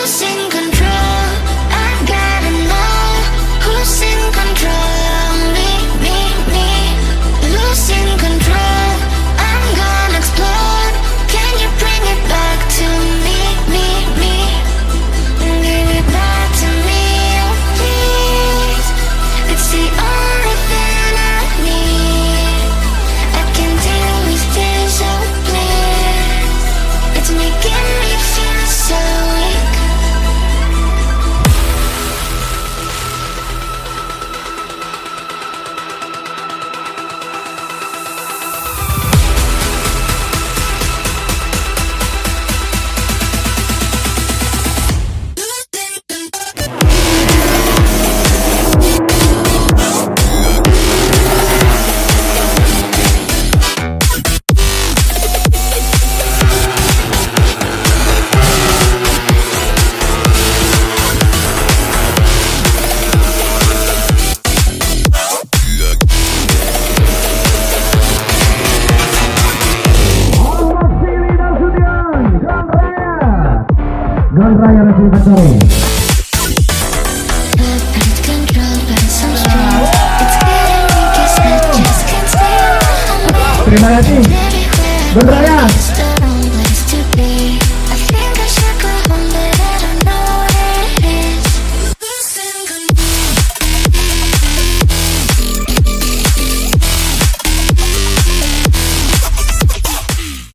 losing control. I gotta know who's in control. Me. Losing control. I'm gonna explode. Can you bring it back to me? Give it back to me, oh please. It's the only thing I need. I can deal with this, oh please. It's making me feel so weak. Gon Raya Racing Factory. Terima kasih Gon Raya.